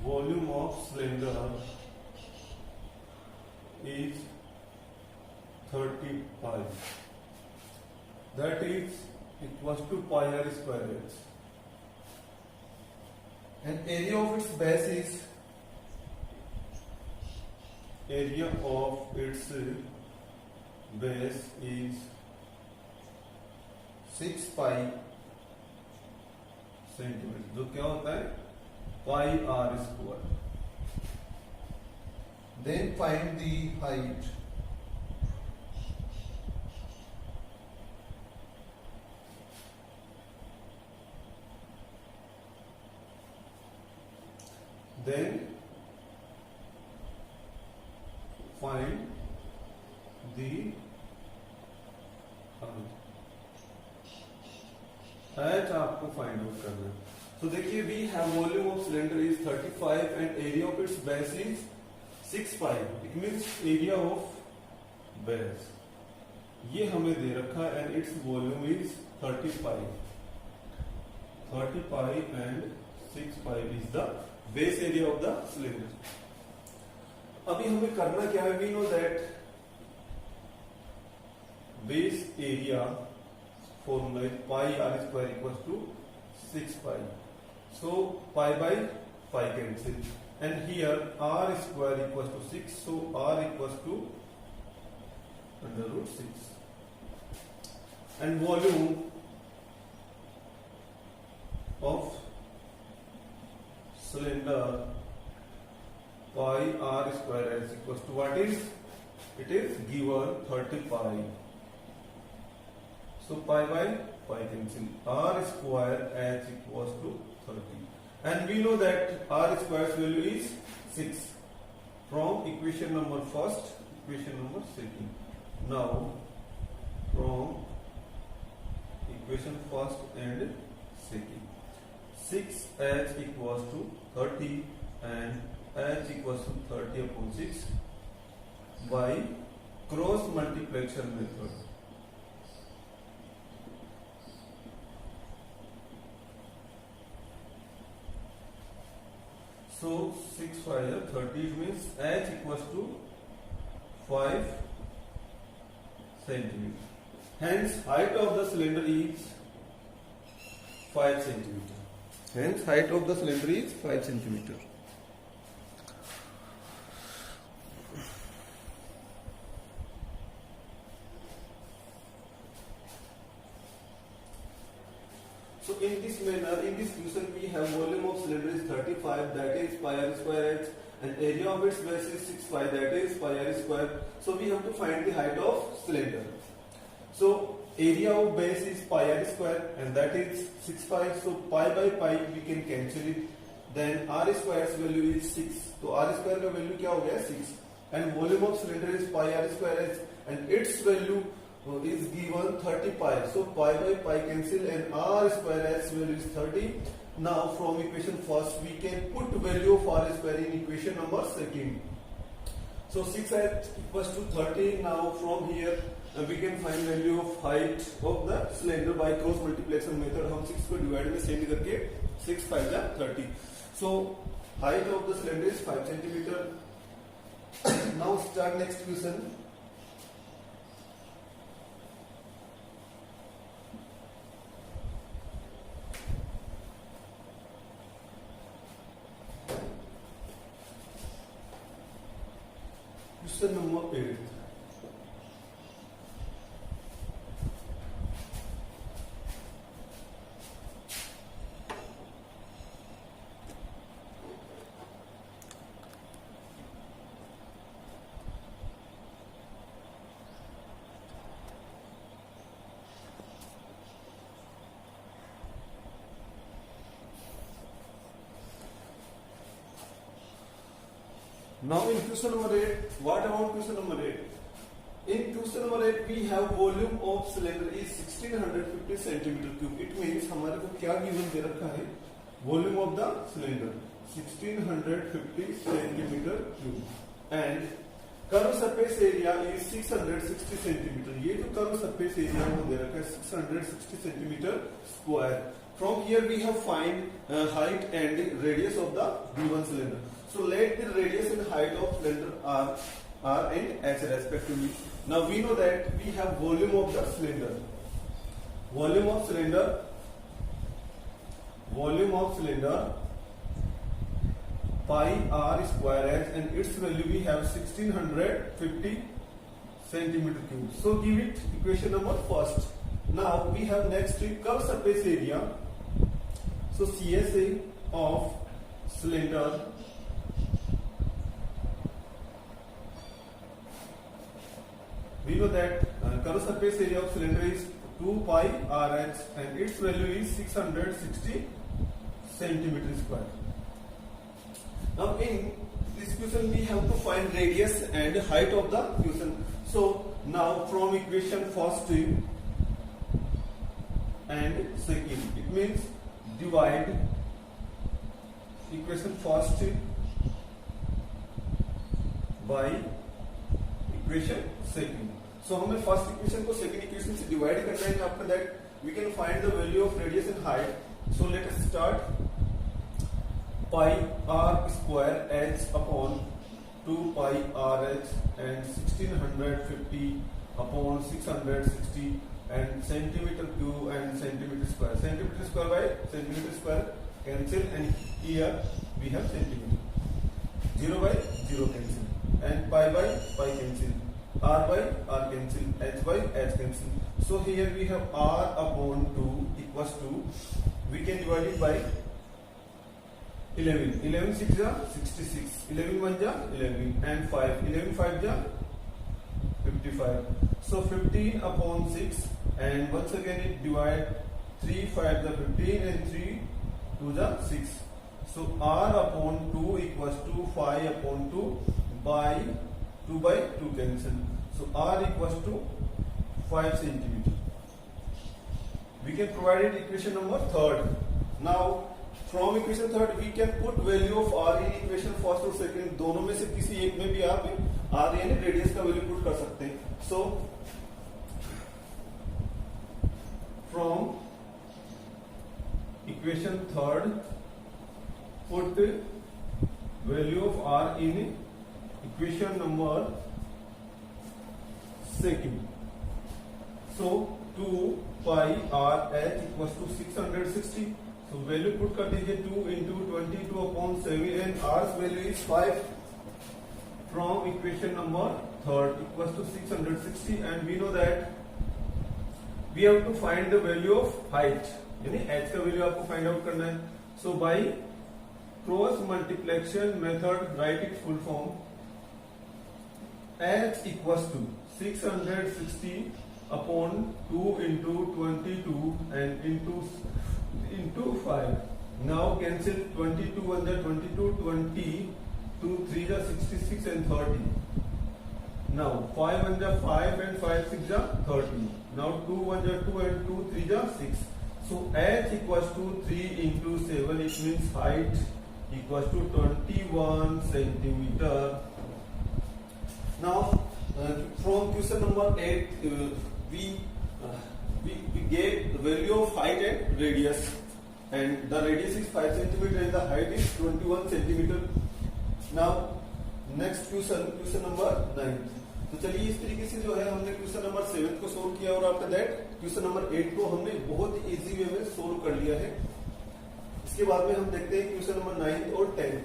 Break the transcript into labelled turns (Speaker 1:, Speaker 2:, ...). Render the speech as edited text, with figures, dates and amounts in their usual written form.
Speaker 1: volume of cylinder is 30 pi, that is equals to pi r square h, and area of its base is base is 6 pi centimetre, जो क्या होता है pi r square. Then find the height. Then find the H आपको find out करना है. तो देखिए we have volume of cylinder is 35 and area of its base is 6 pi. It means area of base ये हमें दे रखा है and its volume is 30 pi and 6 pi is the base area of the cylinder. अभी हमें करना क्या है, we know that base area formula is pi r square equals to 6 pi. So pi by pi cancel, and here r square equals to 6. So r equals to under root 6, and volume of cylinder pi r square is equals to what is? It is given 30 pi. So pi by pi cancel, r square h equals to 30, and we know that r square's value is 6 from equation number first, equation number second. Now from equation first and second, 6h equals to 30 and h equals to 30 upon 6 by cross multiplication method. So 6 5 30, it means h equals to 5 centimeter. Hence height of the cylinder is 5 centimeter. Hence height of the cylinder is 5 centimeter. So in this manner, in this question we have volume of cylinder is 35, that is pi r square h, and area of its base is 6 pi, that is pi r square. So we have to find the height of cylinder. So area of base is pi r square and that is 6 pi. So pi by pi we can cancel it. Then r square's value is 6. So r square का value क्या हो गया 6, and volume of cylinder is pi r square h, and its value is given 30 pi. So pi by pi cancel and r square h value is 30. Now from equation first we can put value of r square in equation number second. So 6h equals to 30. Now from here we can find value of height of the cylinder by cross multiplication method. हम 6 को divide में same करके 6 5 जा 30. So height of the cylinder is 5 centimeter. Now start next question. Question number 8. Now in question number 8, what about question number 8? In question number 8 we have volume of cylinder is 1650 centimeter cube. It means हमारे को क्या given दे रखा है, volume of the cylinder 1650 centimeter cube and curve surface area is 660 centimeter. ये जो curve surface area वो दे रखा है 660 centimeter square. from here we have find height and radius of the given cylinder. So let the radius and height of cylinder r and h respectively. Now we know that we have volume of the cylinder. Volume of cylinder pi r square h, and its value we have 1650 centimeter cube. So give it equation number first. Now we have next curved surface area. So CSA of cylinder we know that curved surface area of cylinder is 2 pi rh and its value is 660 centimeter square. Now in this question we have to find radius and height of the question. So now from equation first and second, it means divide equation first by equation second. So हमें first equation को second equation से divide करना है. After that we can find the value of radius and height. So let us start. Pi r square h upon 2 pi r h and 1650 upon 660 and centimeter cube and centimeter square. Centimeter square by centimeter square cancel, and here we have centimeter. 0 by 0 cancel, and pi by pi cancel, r by r cancel, h by h cancel. So here we have r upon 2 equals to, we can divide it by 11. 11 6 ja 66, 11 1 ja 11, and 5 11 5 ja 55. So 15 upon 6, and once again it divide 3 5 the 15 and 3 2 the 6. So r upon 2 equals to 5 upon 2 by 2 by 2 cancel. So r equals to 5 centimeter. We can provide it equation number third. Now from equation third we can put value of r in equation first और second. दोनों में से किसी एक में भी आप r यानी रेडियस का वैल्यू पुट कर सकते हैं. So from equation third put value of r in equation number second. So 2 pi r h equals to 660. So value put कर दीजिए 2 into 22 upon 7, and r's value is 5. From equation number third equals to 660, and we know that we have to find the value of height, यानी h का value आपको find out करना है. So by cross multiplication method, write it full form. H equals to 660 upon 2 into 22 and into 5. Now cancel 22 1 the 22, 20 2 3 the 66 and 30. Now 5 1 the 5 and 5 6 the 30. Now 2 1 the 2 and 2 3 the 6. So h equals to 3 into 7. It means height equals to 21 centimeter. Now from question number 8 we gave the value of height and radius, and the radius is 5 centimeter and the height is 21 centimeter. Now next question number 9. तो चलिए इस तरीके से जो है हमने question number 7 को solve किया, और आफ्टर दैट क्वेश्चन नंबर 8 को हमने बहुत इजी वे में सोल्व कर लिया है. इसके बाद में हम देखते हैं क्वेश्चन नंबर 9 और 10.